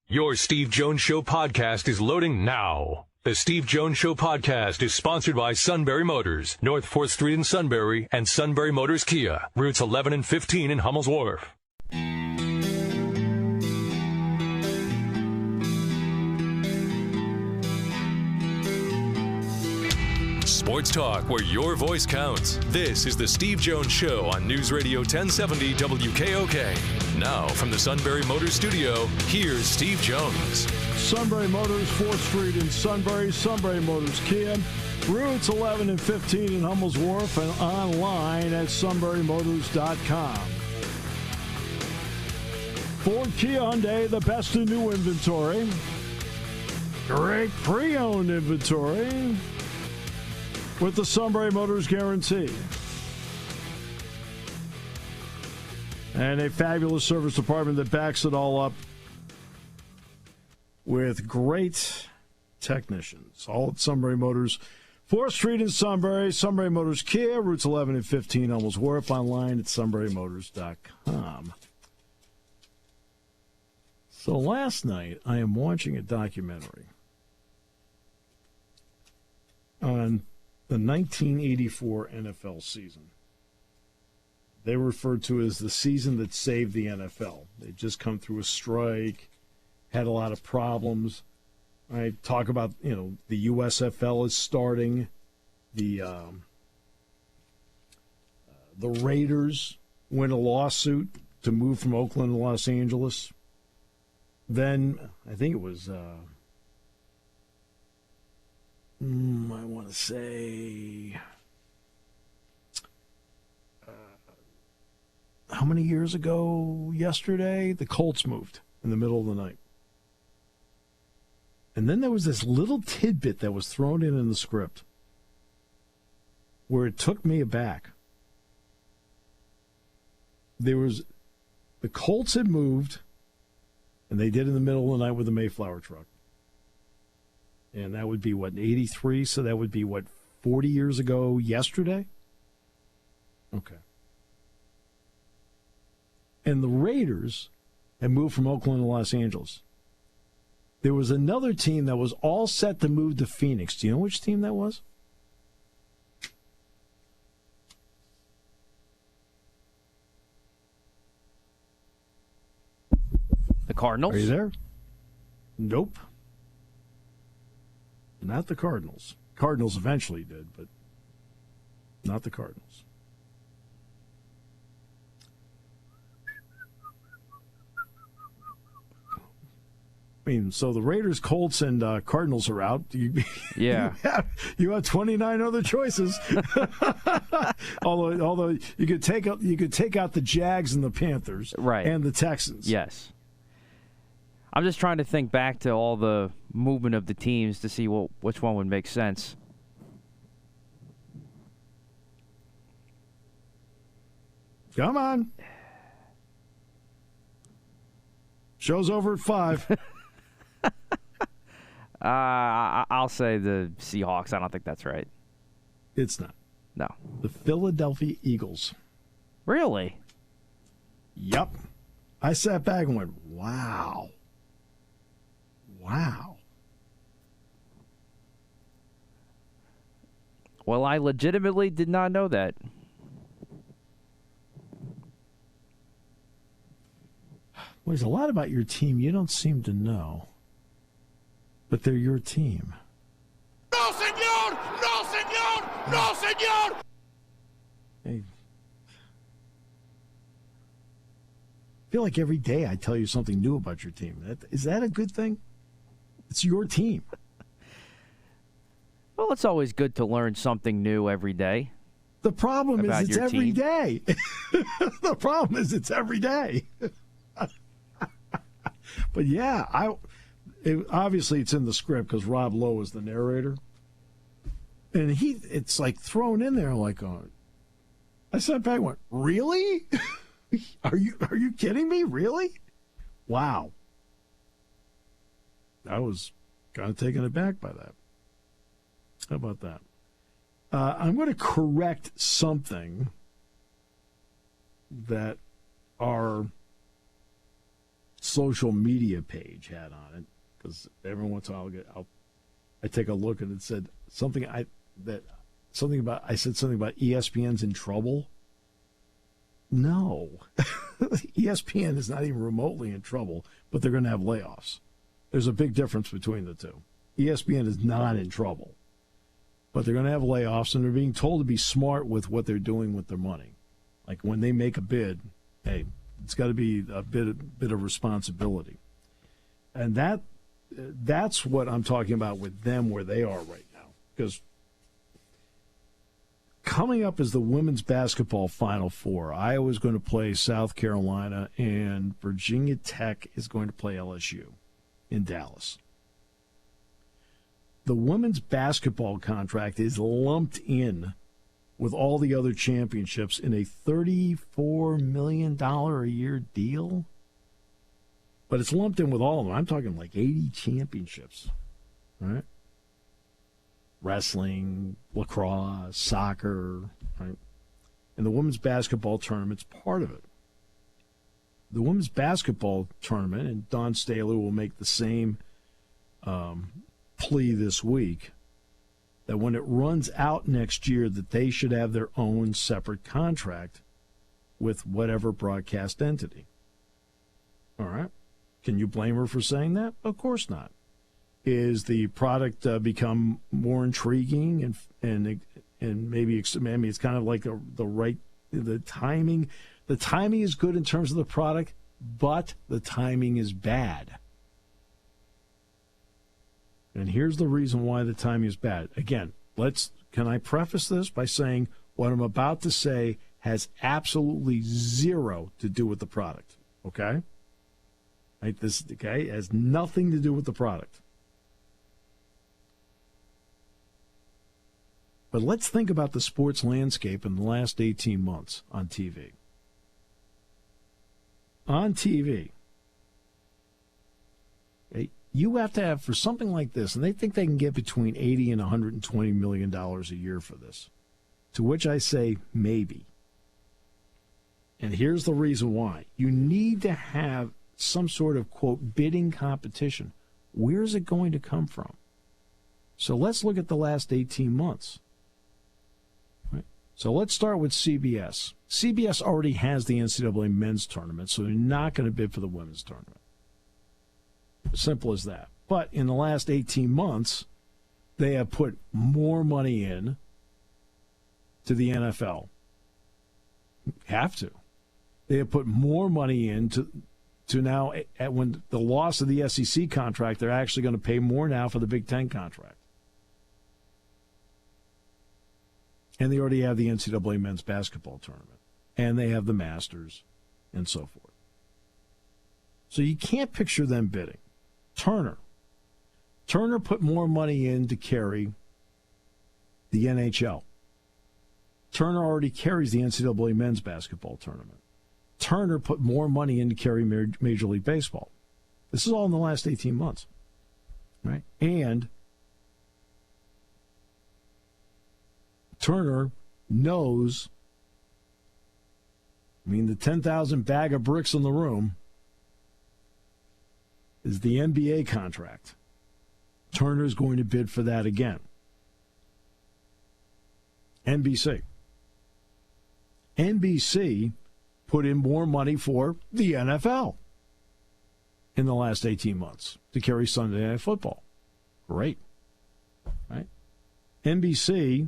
Your Steve Jones Show podcast is loading now. The Steve Jones Show podcast is sponsored by Sunbury Motors, North 4th Street in Sunbury, and Sunbury Motors Kia, routes 11 and 15 in Hummel's Wharf. Sports talk where your voice counts. This is the Steve Jones Show on News Radio 1070 WKOK. Now from the Sunbury Motors studio, here's Steve Jones. Sunbury Motors, 4th Street in Sunbury, Sunbury Motors Kia, routes 11 and 15 in Hummel's Wharf, and online at sunburymotors.com. Ford Kia Hyundai, the best in new inventory. Great pre-owned inventory with the Sunbury Motors guarantee. And a fabulous service department that backs it all up with great technicians. All at Sunbury Motors, 4th Street in Sunbury, Sunbury Motors Kia, routes 11 and 15, Hummel's Wharf, online at sunburymotors.com. So last night, I am watching a documentary on the 1984 NFL season. They were referred to as the season that saved the NFL. They'd just come through a strike, had a lot of problems. I talk about, the USFL is starting. The Raiders win a lawsuit to move from Oakland to Los Angeles. Then, I think it was, I want to say, how many years ago yesterday? The Colts moved in the middle of the night. And then there was this little tidbit that was thrown in the script where it took me aback. The Colts had moved, and they did in the middle of the night with the Mayflower truck. And that would be, 83? So that would be, 40 years ago yesterday? Okay. And the Raiders had moved from Oakland to Los Angeles. There was another team that was all set to move to Phoenix. Do you know which team that was? The Cardinals? Are you there? Nope. Not the Cardinals. Cardinals eventually did, but not the Cardinals. I mean, so the Raiders, Colts, and Cardinals are out. Yeah. You have 29 other choices. although you could take out the Jags and the Panthers, right, and the Texans. Yes. I'm just trying to think back to all the movement of the teams to see which one would make sense. Come on. Show's over at 5. I'll say the Seahawks. I don't think that's right. It's not. No. The Philadelphia Eagles. Really? Yep. I sat back and went, wow. Wow. Well, I legitimately did not know that. Well, there's a lot about your team you don't seem to know. But they're your team. No, senor! No, senor! No, senor! Hey. I feel like every day I tell you something new about your team. Is that a good thing? It's your team. Well, it's always good to learn something new every day. The problem is it's every day. The problem is it's every day. But yeah, obviously it's in the script because Rob Lowe is the narrator. And it's like thrown in there like, I sat back and went, really? Are you kidding me? Really? Wow. I was kind of taken aback by that. How about that? I'm going to correct something that our social media page had on it, because every once in a while I take a look and it said something I said something about ESPN's in trouble. No, ESPN is not even remotely in trouble, but they're going to have layoffs. There's a big difference between the two. ESPN is not in trouble, but they're going to have layoffs, and they're being told to be smart with what they're doing with their money. Like when they make a bid, hey, it's got to be a bit of responsibility. And that's what I'm talking about with them, where they are right now. Because coming up is the women's basketball Final Four. Iowa's going to play South Carolina, and Virginia Tech is going to play LSU in Dallas. The women's basketball contract is lumped in with all the other championships in a $34 million a year deal. But it's lumped in with all of them. I'm talking like 80 championships, right? Wrestling, lacrosse, soccer, right? And the women's basketball tournament's part of it. The women's basketball tournament, and Dawn Staley will make the same plea this week, that when it runs out next year, that they should have their own separate contract with whatever broadcast entity. All right? Can you blame her for saying that? Of course not. Is the product become more intriguing and maybe, I mean, it's kind of like the timing. The timing is good in terms of the product, but the timing is bad. And here's the reason why the timing is bad. Again, can I preface this by saying what I'm about to say has absolutely zero to do with the product. Okay? Right? This has nothing to do with the product. But let's think about the sports landscape in the last 18 months on TV. On TV, you have to have, for something like this, and they think they can get between $80 and $120 million a year for this, to which I say maybe. And here's the reason why. You need to have some sort of, quote, bidding competition. Where's it going to come from? So let's look at the last 18 months. Right? So let's start with CBS. CBS already has the NCAA men's tournament, so they're not going to bid for the women's tournament. Simple as that. But in the last 18 months, they have put more money in to the NFL. Have to. They have put more money in to now, when the loss of the SEC contract, they're actually going to pay more now for the Big Ten contract. And they already have the NCAA men's basketball tournament. And they have the Masters and so forth. So you can't picture them bidding. Turner put more money in to carry the NHL. Turner already carries the NCAA men's basketball tournament. Turner put more money in to carry Major League Baseball. This is all in the last 18 months. Right? And Turner knows, the 10,000 bag of bricks in the room is the NBA contract. Turner's going to bid for that again. NBC put in more money for the NFL in the last 18 months to carry Sunday Night Football. Great. Right? NBC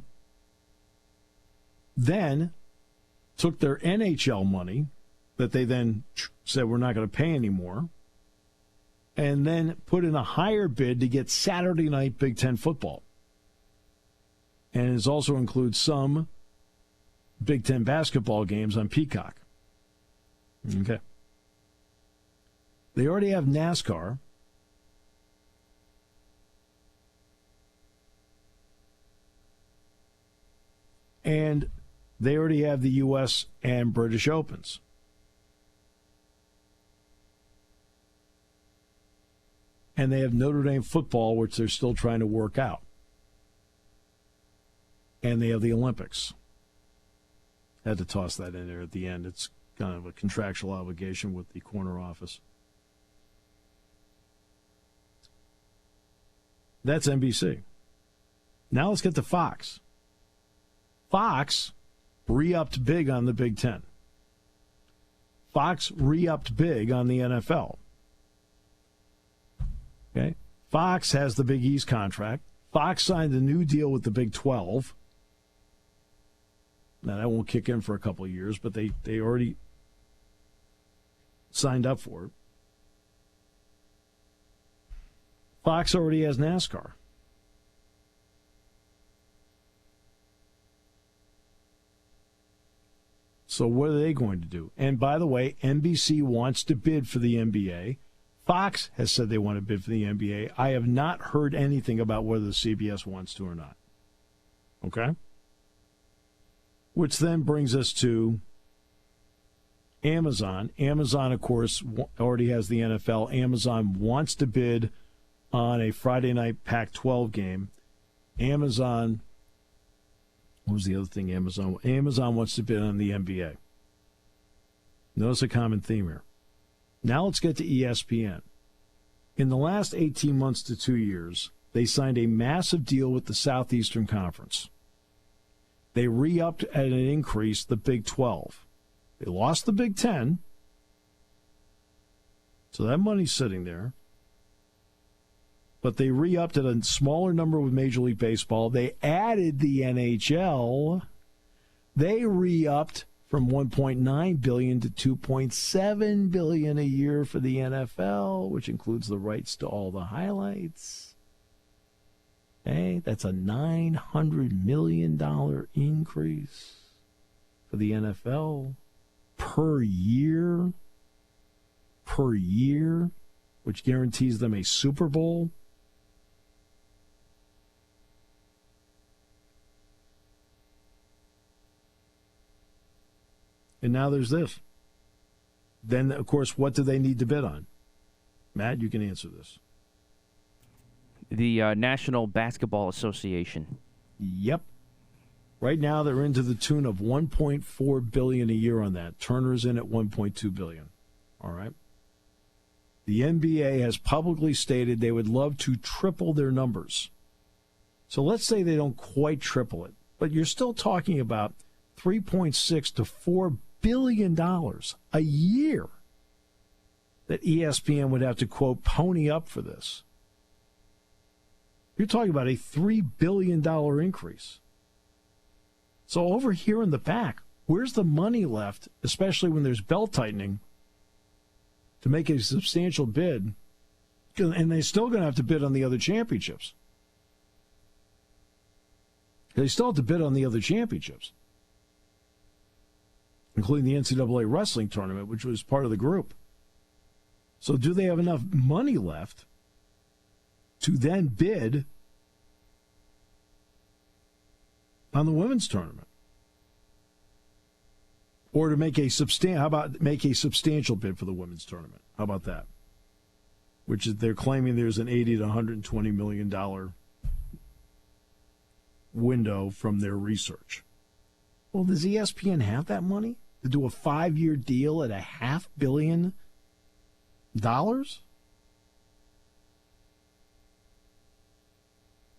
then took their NHL money that they then said we're not going to pay anymore, and then put in a higher bid to get Saturday night Big Ten football. And it also includes some Big Ten basketball games on Peacock. Okay. They already have NASCAR. And they already have the U.S. and British Opens. And they have Notre Dame football, which they're still trying to work out. And they have the Olympics. Had to toss that in there at the end. It's kind of a contractual obligation with the corner office. That's NBC. Now let's get to Fox. Fox re-upped big on the Big Ten. Fox re-upped big on the NFL. Okay? Fox has the Big East contract. Fox signed a new deal with the Big 12. Now, that won't kick in for a couple of years, but they already signed up for it. Fox already has NASCAR. So what are they going to do? And by the way, NBC wants to bid for the NBA. Fox has said they want to bid for the NBA. I have not heard anything about whether the CBS wants to or not. Okay? Which then brings us to Amazon. Amazon, of course, already has the NFL. Amazon wants to bid on a Friday night Pac-12 game. Amazon, what was the other thing Amazon wants to bid on the NBA. Notice a common theme here. Now let's get to ESPN. In the last 18 months to 2 years, they signed a massive deal with the Southeastern Conference. They re-upped at an increase the Big 12. They lost the Big 10, so that money's sitting there. But they re-upped at a smaller number with Major League Baseball. They added the NHL. They re-upped from $1.9 billion to $2.7 billion a year for the NFL, which includes the rights to all the highlights. Okay, that's a $900 million increase for the NFL per year, which guarantees them a Super Bowl. And now there's this. Then, of course, what do they need to bid on? Matt, you can answer this. The National Basketball Association. Yep. Right now, they're into the tune of $1.4 billion a year on that. Turner's in at $1.2 billion. All right. The NBA has publicly stated they would love to triple their numbers. So let's say they don't quite triple it, but you're still talking about $3.6 to $4 billion a year that ESPN would have to, quote, pony up for this. You're talking about a $3 billion increase. So over here in the back, where's the money left, especially when there's belt tightening, to make a substantial bid? And they're still going to have to bid on the other championships. They still have to bid on the other championships, including the NCAA wrestling tournament, which was part of the group. So do they have enough money left to then bid on the women's tournament? Or to make a substantial bid for the women's tournament? How about that? Which is, they're claiming there's an $80 to $120 million window from their research. Well, does ESPN have that money to do a 5-year deal at $500 million?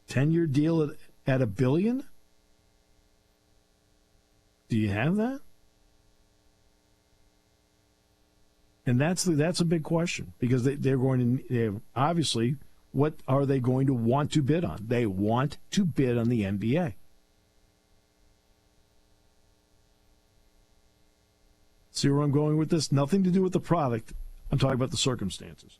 10-year deal at $1 billion? Do you have that? And that's a big question, because they're going to obviously, what are they going to want to bid on? They want to bid on the NBA. See where I'm going with this? Nothing to do with the product. I'm talking about the circumstances.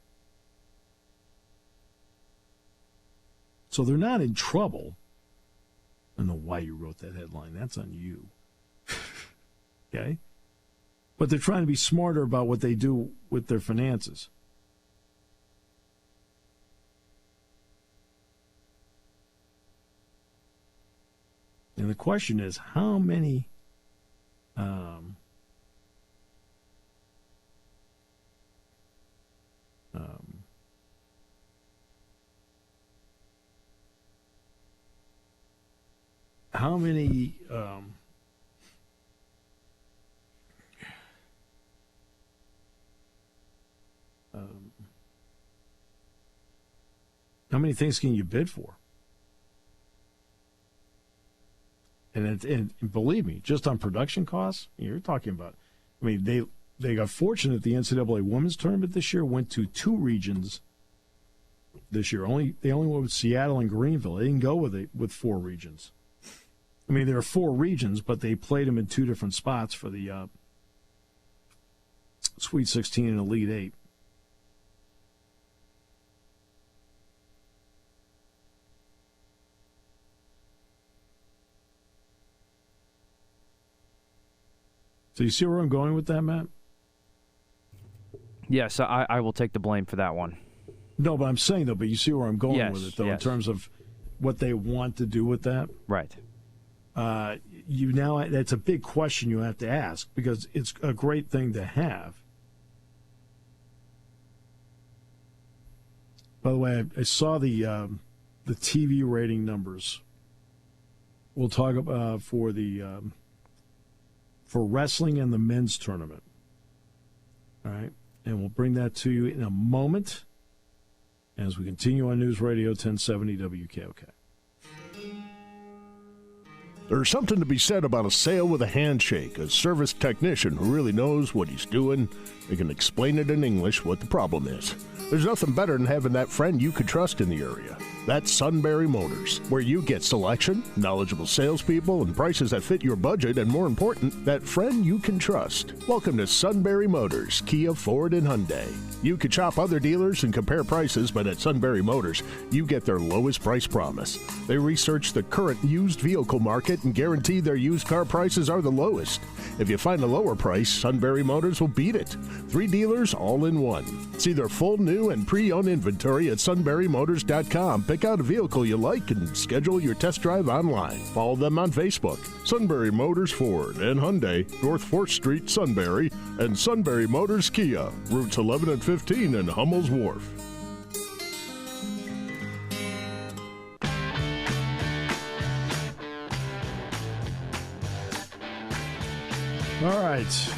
So they're not in trouble. I don't know why you wrote that headline. That's on you. Okay? But they're trying to be smarter about what they do with their finances. And the question is, how many How many things can you bid for? And believe me, just on production costs, you're talking about. I mean, they got fortunate. The NCAA women's tournament this year went to 2 regions. This year, they only went with Seattle and Greenville. They didn't go with 4 regions. I mean, there are 4 regions, but they played them in 2 different spots for the Sweet 16 and Elite 8. So you see where I'm going with that, Matt? Yes, I will take the blame for that one. No, but I'm saying, though, but you see where I'm going with it, though, yes. in terms of what they want to do with that? Right. That's a big question you have to ask, because it's a great thing to have. By the way, I saw the TV rating numbers. We'll talk about for wrestling and the men's tournament. All right, and we'll bring that to you in a moment as we continue on News Radio 1070 WKOK. There's something to be said about a sale with a handshake, a service technician who really knows what he's doing. They can explain it in English what the problem is. There's nothing better than having that friend you could trust in the area. That's Sunbury Motors, where you get selection, knowledgeable salespeople, and prices that fit your budget, and more important, that friend you can trust. Welcome to Sunbury Motors, Kia, Ford, and Hyundai. You could shop other dealers and compare prices, but at Sunbury Motors, you get their lowest price promise. They research the current used vehicle market and guarantee their used car prices are the lowest. If you find a lower price, Sunbury Motors will beat it. 3 dealers all in one. See their full new and pre-owned inventory at sunburymotors.com. Pick out a vehicle you like and schedule your test drive online. Follow them on Facebook. Sunbury Motors Ford and Hyundai, North 4th Street, Sunbury, and Sunbury Motors Kia, routes 11 and 15 in Hummel's Wharf. All right.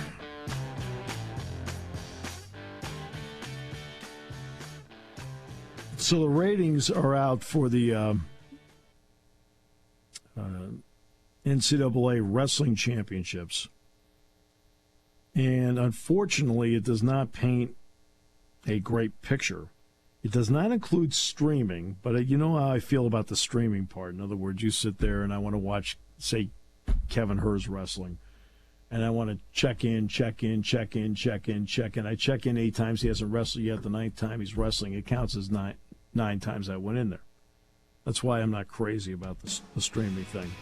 So the ratings are out for the NCAA Wrestling Championships. And unfortunately, it does not paint a great picture. It does not include streaming, but you know how I feel about the streaming part. In other words, you sit there and I want to watch, say, Kevin Hurst wrestling. And I want to check in. I check in 8 times. He hasn't wrestled yet. The 9th time he's wrestling, it counts as 9 times I went in there. That's why I'm not crazy about the streaming thing.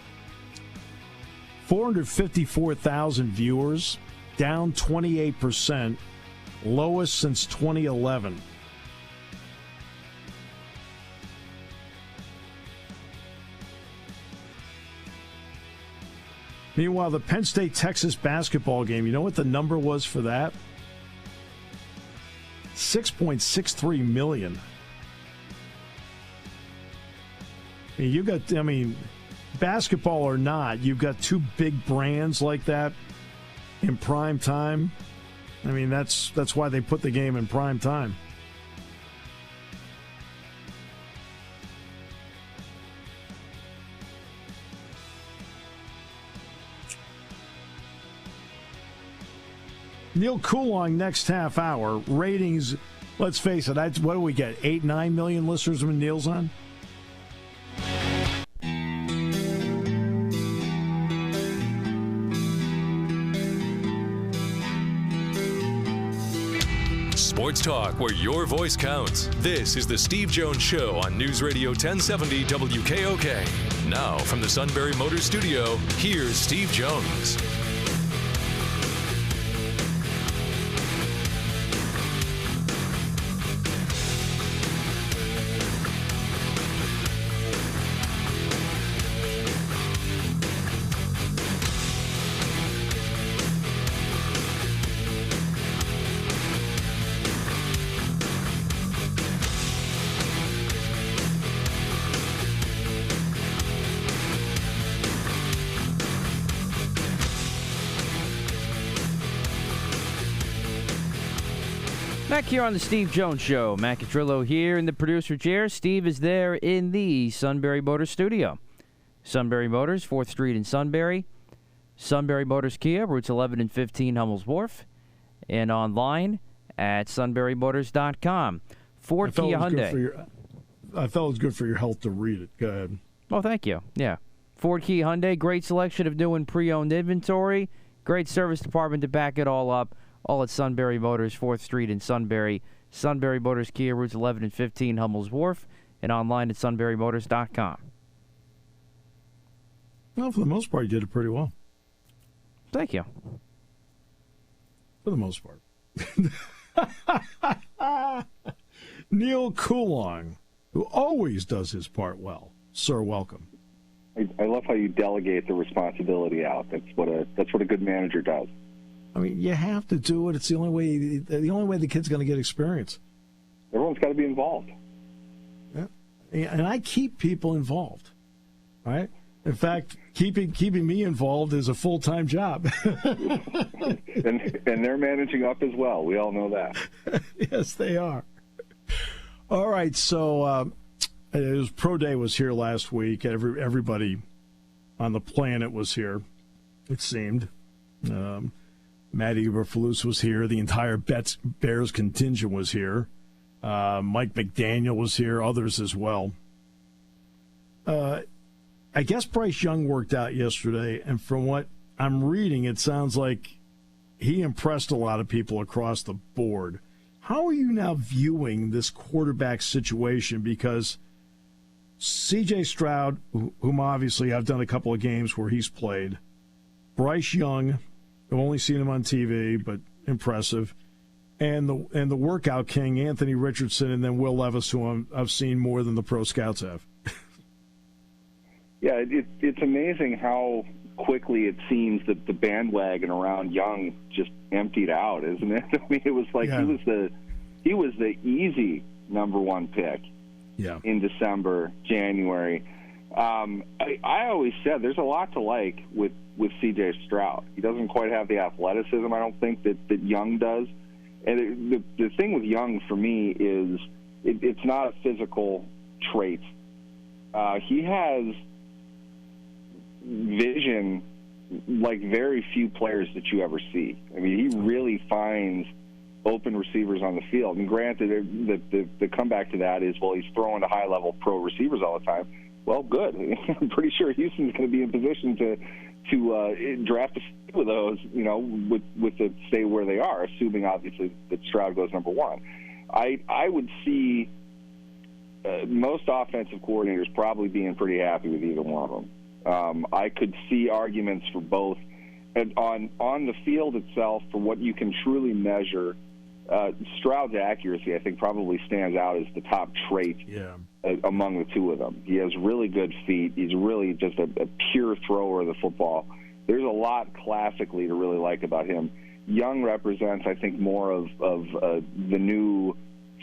454,000 viewers, down 28%, lowest since 2011. Meanwhile, the Penn State-Texas basketball game, you know what the number was for that? 6.63 million. Basketball or not, you've got 2 big brands like that in prime time. I mean, that's why they put the game in prime time. Neal Coolong next half hour. Ratings, let's face it, what do we get? 8, 9 million listeners when Neal's on? Sports talk where your voice counts. This is the Steve Jones Show on News Radio 1070 WKOK. Now from the Sunbury Motors Studio, here's Steve Jones. Back here on the Steve Jones Show. Matt Catrillo here in the producer chair. Steve is there in the Sunbury Motors studio. Sunbury Motors, 4th Street in Sunbury. Sunbury Motors Kia, routes 11 and 15 Hummels Wharf. And online at sunburymotors.com. Ford Kia Hyundai. I felt it was good for your health to read it. Go ahead. Oh, thank you. Yeah. Ford Kia Hyundai, great selection of new and pre-owned inventory. Great service department to back it all up. All at Sunbury Motors, 4th Street in Sunbury. Sunbury Motors Kia, routes 11 and 15 Hummels Wharf. And online at sunburymotors.com. Well, for the most part, you did it pretty well. Thank you. For the most part. Neal Coolong, who always does his part well. Sir, welcome. I love how you delegate the responsibility out. That's what a good manager does. I mean, you have to do it. It's the only way. The only way the kid's going to get experience. Everyone's got to be involved. Yeah, and I keep people involved. Right. In fact, keeping me involved is a full-time job. and they're managing up as well. We all know that. Yes, they are. All right, so Pro Day was here last week. Everybody on the planet was here, it seemed. Matty Eberflus was here. The entire Bears contingent was here. Mike McDaniel was here. Others as well. I guess Bryce Young worked out yesterday, and from what I'm reading, it sounds like he impressed a lot of people across the board. How are you now viewing this quarterback situation? Because C.J. Stroud, whom obviously I've done a couple of games where he's played, Bryce Young, I've only seen him on TV, but impressive, and the workout king, Anthony Richardson, and then Will Levis, who I've seen more than the pro scouts have. Yeah, it's amazing how quickly it seems that the bandwagon around Young just emptied out, isn't it? I mean, it was like he was the easy number one pick in December, January. I always said there's a lot to like with C.J. Stroud. He doesn't quite have the athleticism, I don't think, that Young does. And the thing with Young for me is it's not a physical trait. He has vision like very few players that you ever see. I mean, he really finds open receivers on the field. And granted, the comeback to that is, well, he's throwing to high-level pro receivers all the time. Well, good. I'm pretty sure Houston's going to be in position to draft a few of those, with the stay where they are, assuming obviously that Stroud goes number one. I would see most offensive coordinators probably being pretty happy with either one of them. I could see arguments for both. And on the field itself, for what you can truly measure, Stroud's accuracy, I think, probably stands out as the top trait among the two of them. He has really good feet. He's really just a pure thrower of the football. There's a lot classically to really like about him. Young represents, I think, more of the new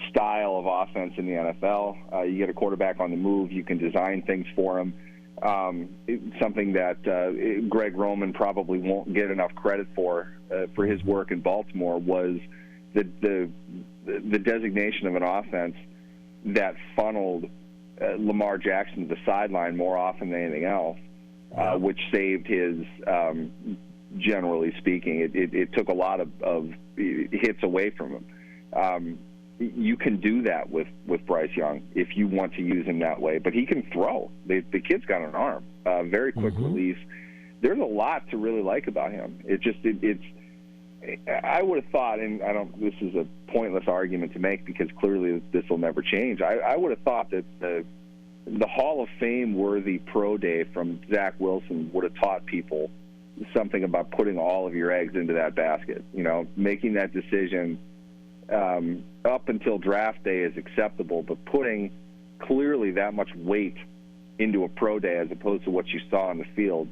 style of offense in the NFL. You get a quarterback on the move. You can design things for him. Something that Greg Roman probably won't get enough credit for his work in Baltimore was the designation of an offense that funneled Lamar Jackson to the sideline more often than anything else, which saved his, generally speaking. It took a lot of hits away from him. You can do that with Bryce Young if you want to use him that way. But he can throw. The kid's got an arm, very quick release. There's a lot to really like about him. It's. I would have thought, and this is a pointless argument to make because clearly this will never change. I would have thought that the Hall of Fame worthy pro day from Zach Wilson would have taught people something about putting all of your eggs into that basket. Making that decision. Up until draft day is acceptable, but putting clearly that much weight into a pro day as opposed to what you saw on the field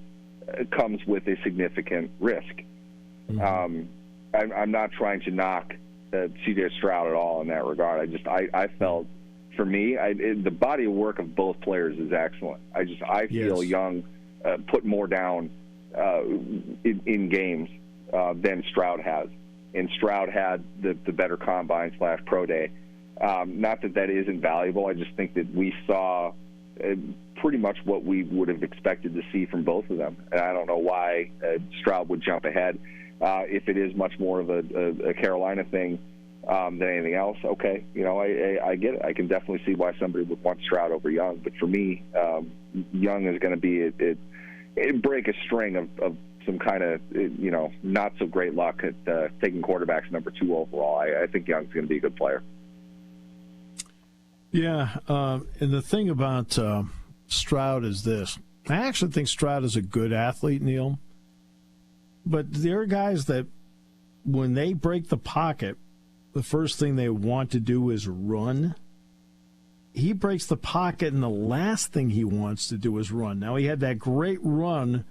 comes with a significant risk. I'm not trying to knock C.J. Stroud at all in that regard. I felt, for me, the body of work of both players is excellent. I feel Young put more down in games than Stroud has. and Stroud had the better combine / pro day. Not that isn't valuable. I just think that we saw pretty much what we would have expected to see from both of them. And I don't know why Stroud would jump ahead. If it is much more of a Carolina thing than anything else, okay. I get it. I can definitely see why somebody would want Stroud over Young. But for me, Young is going to be it break a string of some kind of, not so great luck at taking quarterbacks number 2 overall. I think Young's going to be a good player. Yeah, and the thing about Stroud is this. I actually think Stroud is a good athlete, Neal. But there are guys that when they break the pocket, the first thing they want to do is run. He breaks the pocket, and the last thing he wants to do is run. Now, he had that great run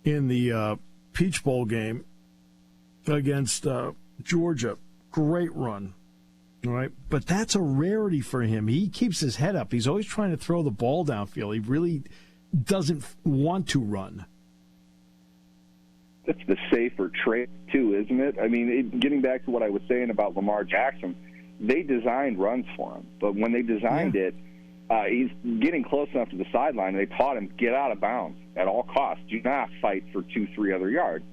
in the Peach Bowl game against Georgia. Great run. All right, but that's a rarity for him. He keeps his head up. He's always trying to throw the ball downfield. He really doesn't want to run. That's the safer trait, too, isn't it? I mean, getting back to what I was saying about Lamar Jackson, they designed runs for him. But when they designed it, he's getting close enough to the sideline, and they taught him, get out of bounds at all costs. Do not fight for 2-3 other yards.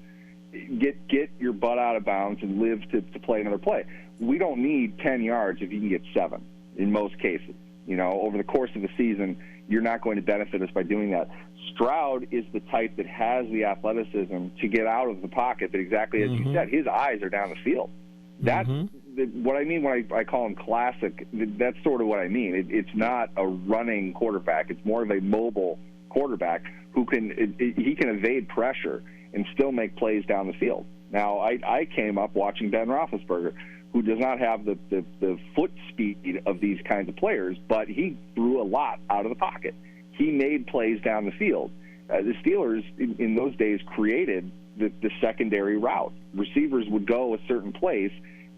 Get your butt out of bounds and live to play another play. We don't need 10 yards if you can get 7 in most cases. Over the course of the season, you're not going to benefit us by doing that. Stroud is the type that has the athleticism to get out of the pocket, but exactly as you said, his eyes are down the field. That's what I mean when I call him classic. That's sort of what I mean. It's not a running quarterback. It's more of a mobile quarterback who can evade pressure and still make plays down the field. Now, I came up watching Ben Roethlisberger, who does not have the foot speed of these kinds of players, but he threw a lot out of the pocket. He made plays down the field. The Steelers, in those days, created the secondary route. Receivers would go a certain place,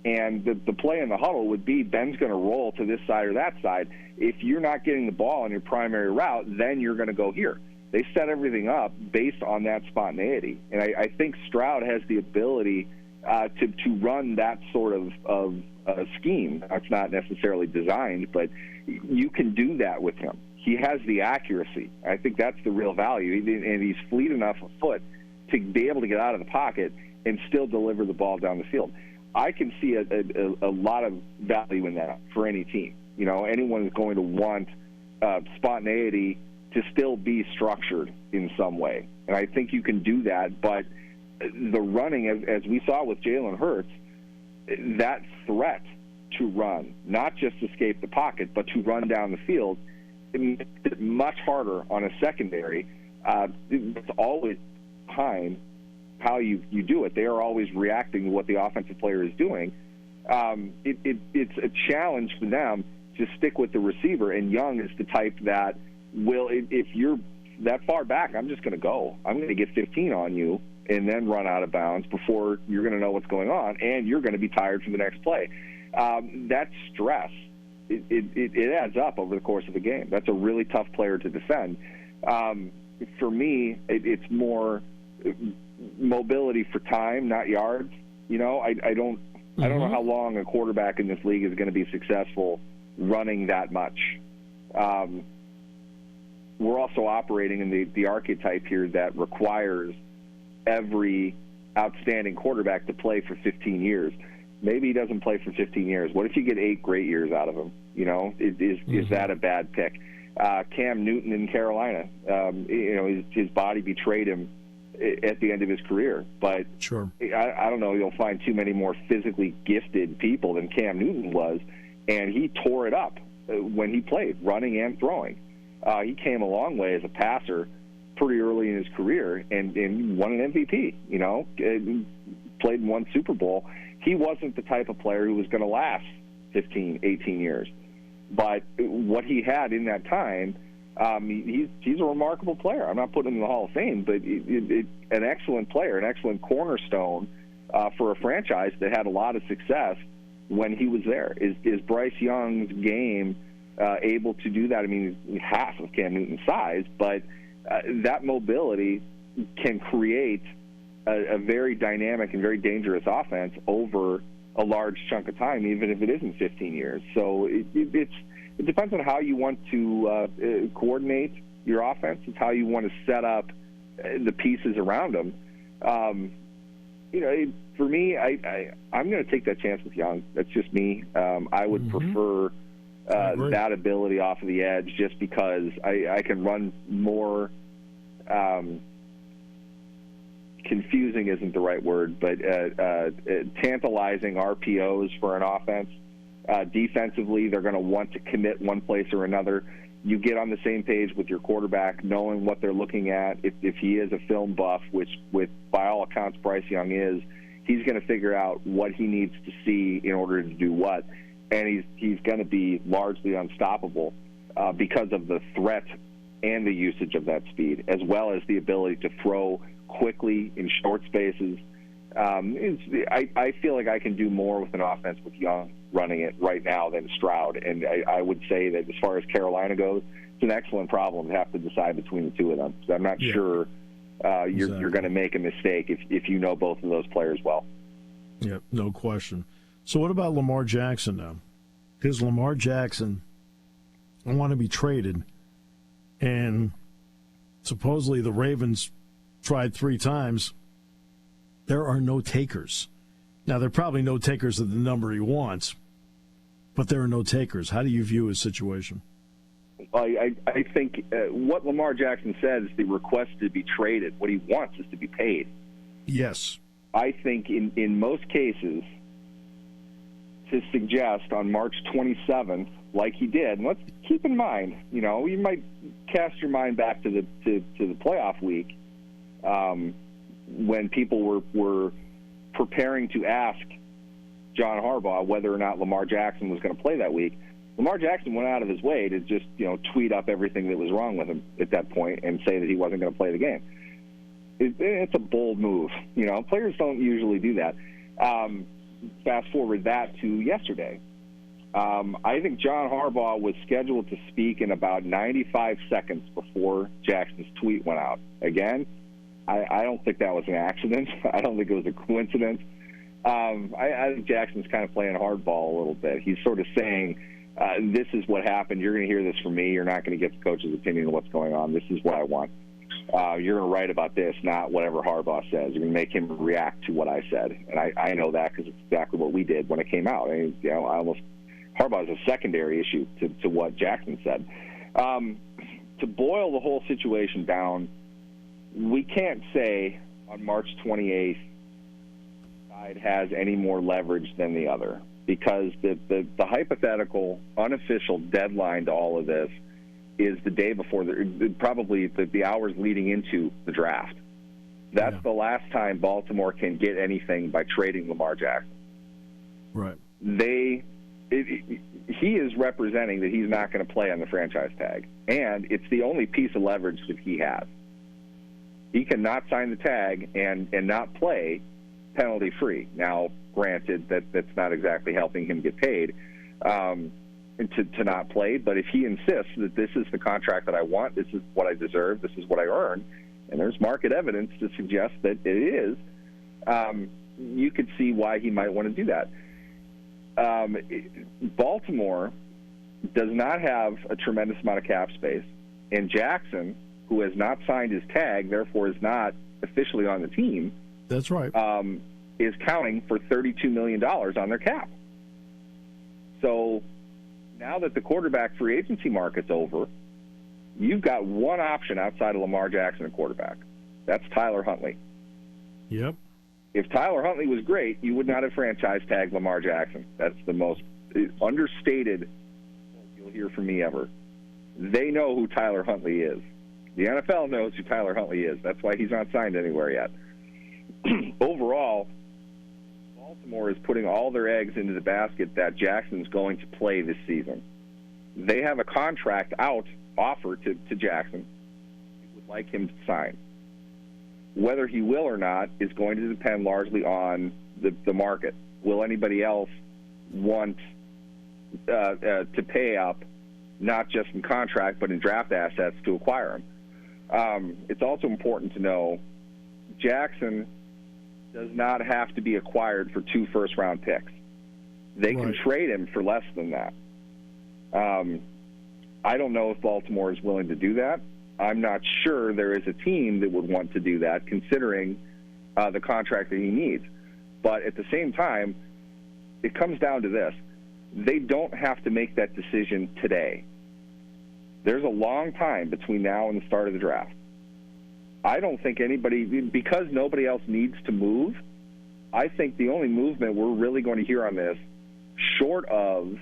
and the play in the huddle would be Ben's going to roll to this side or that side. If you're not getting the ball on your primary route, then you're going to go here. They set everything up based on that spontaneity. And I think Stroud has the ability to run that sort of scheme. It's not necessarily designed, but you can do that with him. He has the accuracy. I think that's the real value. And he's fleet enough afoot to be able to get out of the pocket and still deliver the ball down the field. I can see a lot of value in that for any team. Anyone is going to want spontaneity to still be structured in some way. And I think you can do that, but the running, as we saw with Jalen Hurts, that threat to run, not just escape the pocket, but to run down the field, it makes it much harder on a secondary. It's always behind how you do it. They are always reacting to what the offensive player is doing. It's a challenge for them to stick with the receiver, and Young is the type that will, if you're that far back, I'm just going to go. I'm going to get 15 on you and then run out of bounds before you're going to know what's going on, and you're going to be tired for the next play. That stress, it adds up over the course of a game. That's a really tough player to defend. For me, it's more mobility for time, not yards. I don't know how long a quarterback in this league is going to be successful running that much. We're also operating in the archetype here that requires every outstanding quarterback to play for 15 years. Maybe he doesn't play for 15 years. What if you get 8 great years out of him? Is that a bad pick? Cam Newton in Carolina, his body betrayed him at the end of his career. But sure, I don't know. You'll find too many more physically gifted people than Cam Newton was, and he tore it up when he played, running and throwing. He came a long way as a passer pretty early in his career and won an MVP, played and won Super Bowl. He wasn't the type of player who was going to last 15, 18 years. But what he had in that time, he's a remarkable player. I'm not putting him in the Hall of Fame, but an excellent player, an excellent cornerstone for a franchise that had a lot of success when he was there. Is Bryce Young's game able to do that? I mean, he's half of Cam Newton's size, but that mobility can create a very dynamic and very dangerous offense over a large chunk of time, even if it isn't 15 years. So it depends on how you want to coordinate your offense. It's how you want to set up the pieces around them. For me, I'm going to take that chance with Young. That's just me. I would prefer that ability off of the edge just because I can run more confusing isn't the right word, but tantalizing RPOs for an offense. Defensively, they're going to want to commit one place or another. You get on the same page with your quarterback, knowing what they're looking at. If he is a film buff, which by all accounts Bryce Young is, he's going to figure out what he needs to see in order to do what. And he's going to be largely unstoppable because of the threat and the usage of that speed, as well as the ability to throw quickly in short spaces. I feel like I can do more with an offense with Young running it right now than Stroud. And I would say that as far as Carolina goes, it's an excellent problem to have to decide between the two of them. So I'm not sure you're going to make a mistake if you know both of those players well. Yeah, no question. So what about Lamar Jackson now? Because Lamar Jackson, I want to be traded, and supposedly the Ravens tried 3 times. There are no takers. Now, there are probably no takers at the number he wants, but there are no takers. How do you view his situation? I think what Lamar Jackson said is the request to be traded. What he wants is to be paid. Yes. I think in most cases, to suggest on March 27th, like he did, and let's keep in mind, you might cast your mind back to the playoff week when people were preparing to ask John Harbaugh whether or not Lamar Jackson was going to play that week. Lamar Jackson went out of his way to just tweet up everything that was wrong with him at that point and say that he wasn't going to play the game. It's a bold move. Players don't usually do that. Fast forward that to yesterday. I think John Harbaugh was scheduled to speak in about 95 seconds before Jackson's tweet went out. Again, I don't think that was an accident. I don't think it was a coincidence. I think Jackson's kind of playing hardball a little bit. He's sort of saying, this is what happened. You're going to hear this from me. You're not going to get the coach's opinion of what's going on. This is what I want. You're going to write about this, not whatever Harbaugh says. You're going to make him react to what I said. And I know that because it's exactly what we did when it came out. Harbaugh is a secondary issue to what Jackson said. To boil the whole situation down, we can't say on March 28th side has any more leverage than the other, because the hypothetical unofficial deadline to all of this is the day before, probably the hours leading into the draft. That's the last time Baltimore can get anything by trading Lamar Jackson. Right. He is representing that he's not going to play on the franchise tag, and it's the only piece of leverage that he has. He cannot sign the tag and not play penalty-free. Now, granted, that's not exactly helping him get paid to not play, but if he insists that this is the contract that I want, this is what I deserve, this is what I earn, and there's market evidence to suggest that it is, you could see why he might want to do that. Baltimore does not have a tremendous amount of cap space, and Jackson, who has not signed his tag, therefore is not officially on the team. That's right. Is counting for $32 million on their cap. So now that the quarterback free agency market's over, you've got one option outside of Lamar Jackson at quarterback. That's Tyler Huntley. Yep. If Tyler Huntley was great, you would not have franchise tagged Lamar Jackson. That's the most understated you'll hear from me ever. They know who Tyler Huntley is. The NFL knows who Tyler Huntley is. That's why he's not signed anywhere yet. Overall, Baltimore is putting all their eggs into the basket that Jackson's going to play this season. They have a contract out offer to Jackson. They would like him to sign. Whether he will or not is going to depend largely on the market. Will anybody else want to pay up, not just in contract, but in draft assets to acquire him? It's also important to know Jackson does not have to be acquired for 2 first-round picks. They can trade him for less than that. I don't know if Baltimore is willing to do that. I'm not sure there is a team that would want to do that, considering the contract that he needs. But at the same time, it comes down to this. They don't have to make that decision today. There's a long time between now and the start of the draft. I don't think anybody, because nobody else needs to move, I think the only movement we're really going to hear on this, short of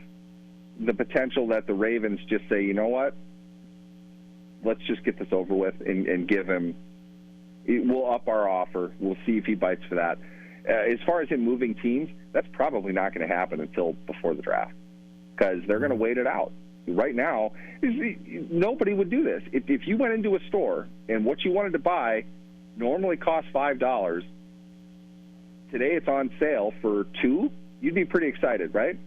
the potential that the Ravens just say, you know what, let's just get this over with and give him, we'll up our offer. We'll see if he bites for that. As far as him moving teams, that's probably not going to happen until before the draft because they're going to wait it out. Right now, nobody would do this. If you went into a store and what you wanted to buy normally cost $5, today it's on sale for $2, you'd be pretty excited, right?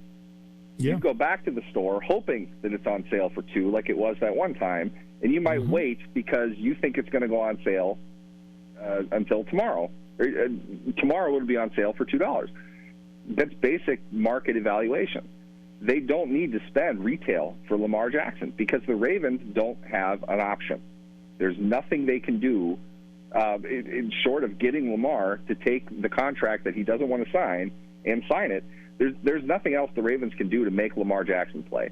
Yeah. You'd go back to the store hoping that it's on sale for $2 like it was that one time, and you might wait because you think it's going to go on sale until tomorrow. Tomorrow would be on sale for $2. That's basic market evaluation. They don't need to spend retail for Lamar Jackson because the Ravens don't have an option. There's nothing they can do short of getting Lamar to take the contract that he doesn't want to sign and sign it. There's nothing else the Ravens can do to make Lamar Jackson play.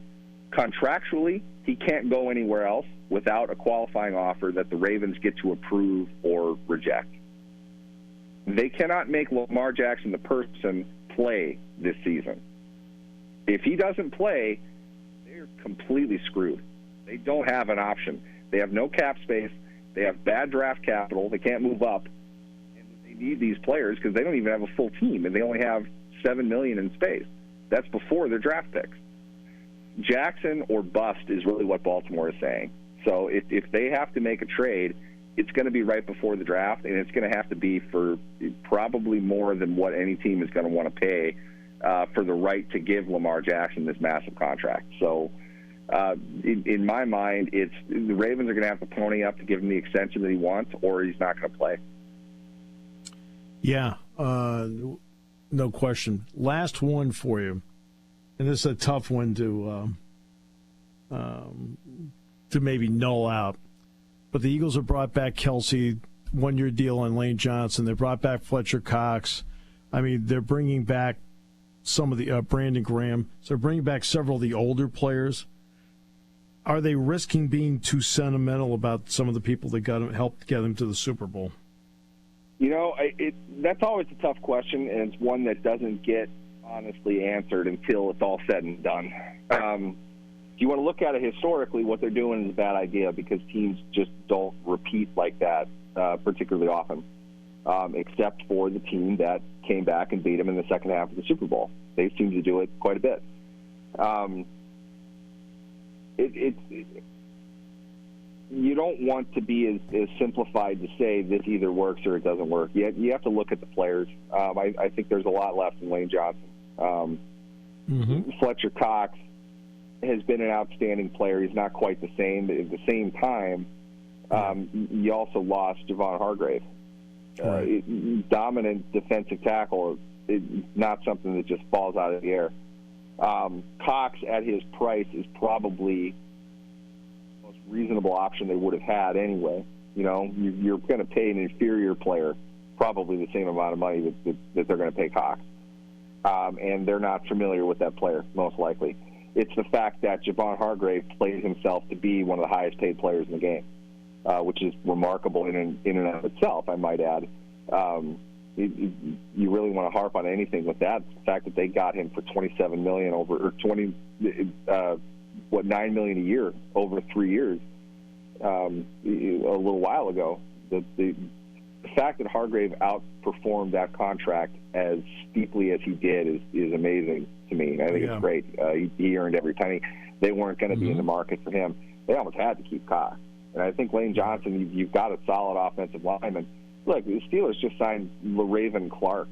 Contractually, he can't go anywhere else without a qualifying offer that the Ravens get to approve or reject. They cannot make Lamar Jackson the person play this season. If he doesn't play, they're completely screwed. They don't have an option. They have no cap space. They have bad draft capital. They can't move up. And they need these players because they don't even have a full team, and they only have $7 million in space. That's before their draft picks. Jackson or bust is really what Baltimore is saying. So if they have to make a trade, it's going to be right before the draft, and it's going to have to be for probably more than what any team is going to want to pay for the right to give Lamar Jackson this massive contract. So in my mind, it's the Ravens are going to have to pony up to give him the extension that he wants, or he's not going to play. Yeah, no question. Last one for you, and this is a tough one to maybe null out. But the Eagles have brought back Kelsey, one-year deal on Lane Johnson. They brought back Fletcher Cox. I mean, they're bringing back some of the Brandon Graham. So they're bringing back several of the older players. Are they risking being too sentimental about some of the people that helped get them to the Super Bowl? You know, that's always a tough question, and it's one that doesn't get honestly answered until it's all said and done. If you want to look at it historically, what they're doing is a bad idea because teams just don't repeat like that particularly often, except for the team that came back and beat them in the second half of the Super Bowl. They seem to do it quite a bit. You don't want to be as simplified to say this either works or it doesn't work. You have to look at the players. I think there's a lot left in Lane Johnson. Fletcher Cox has been an outstanding player. He's not quite the same. But at the same time, you also lost Javon Hargrave. Dominant defensive tackle is not something that just falls out of the air. Cox, at his price, is probably the most reasonable option they would have had anyway. You know, you're going to pay an inferior player probably the same amount of money that they're going to pay Cox. And they're not familiar with that player, most likely. It's the fact that Javon Hargrave plays himself to be one of the highest paid players in the game, which is remarkable in and of itself, I might add. You really want to harp on anything with that. The fact that they got him for $27 million $9 million a year over 3 years a little while ago. The fact that Hargrave outperformed that contract as steeply as he did is amazing to me. I think it's great. He earned every penny. They weren't going to be in the market for him. They almost had to keep Cox. And I think Lane Johnson, you've got a solid offensive lineman. Look, the Steelers just signed LaRaven Clark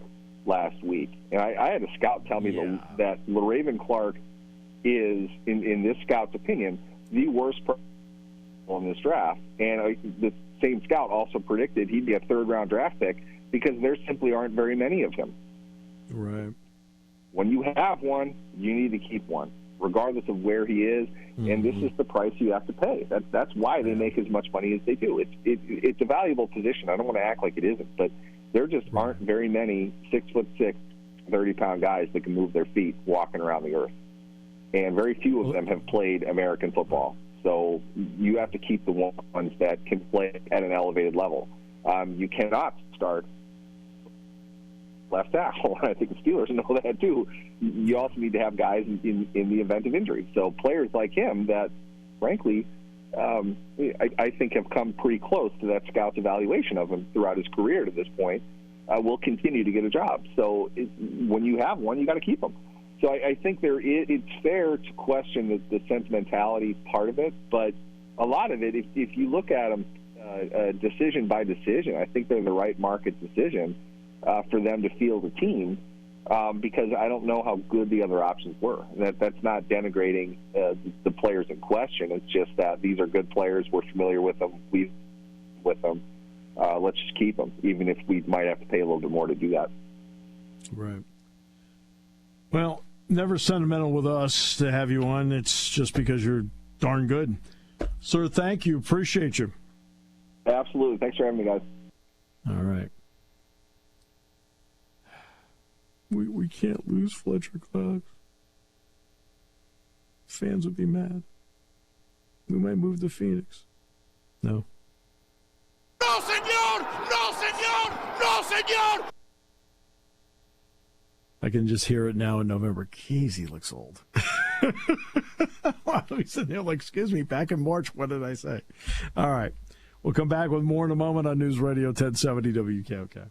last week. And I had a scout tell me that LaRaven Clark is, in this scout's opinion, the worst person in this draft. And the same scout also predicted he'd be a third-round draft pick because there simply aren't very many of them. Right. When you have one, you need to keep one, regardless of where he is, and this is the price you have to pay. That's why they make as much money as they do. It's a valuable position. I don't want to act like it isn't, but there just aren't very many 6'6", 30-pound guys that can move their feet walking around the earth, and very few of them have played American football. So you have to keep the ones that can play at an elevated level. You cannot start left tackle. I think the Steelers know that too. You also need to have guys in the event of injury. So players like him that, frankly, I think have come pretty close to that scout's evaluation of him throughout his career to this point, will continue to get a job. So when you have one, you got to keep them. So I think it's fair to question the sentimentality part of it, but a lot of it, if you look at them decision by decision, I think they're the right market decision for them to field a team, because I don't know how good the other options were. That's not denigrating the players in question. It's just that these are good players. We're familiar with them. Let's just keep them, even if we might have to pay a little bit more to do that. Right. Well, never sentimental with us to have you on. It's just because you're darn good. Sir, thank you. Appreciate you. Absolutely. Thanks for having me, guys. All right. We can't lose Fletcher Cox. Fans would be mad. We might move to Phoenix. No. No, senor! No, senor! No, senor! I can just hear it now in November. Keys, he looks old. He's sitting there like, excuse me, back in March, what did I say? All right. We'll come back with more in a moment on News Radio 1070 WKOK.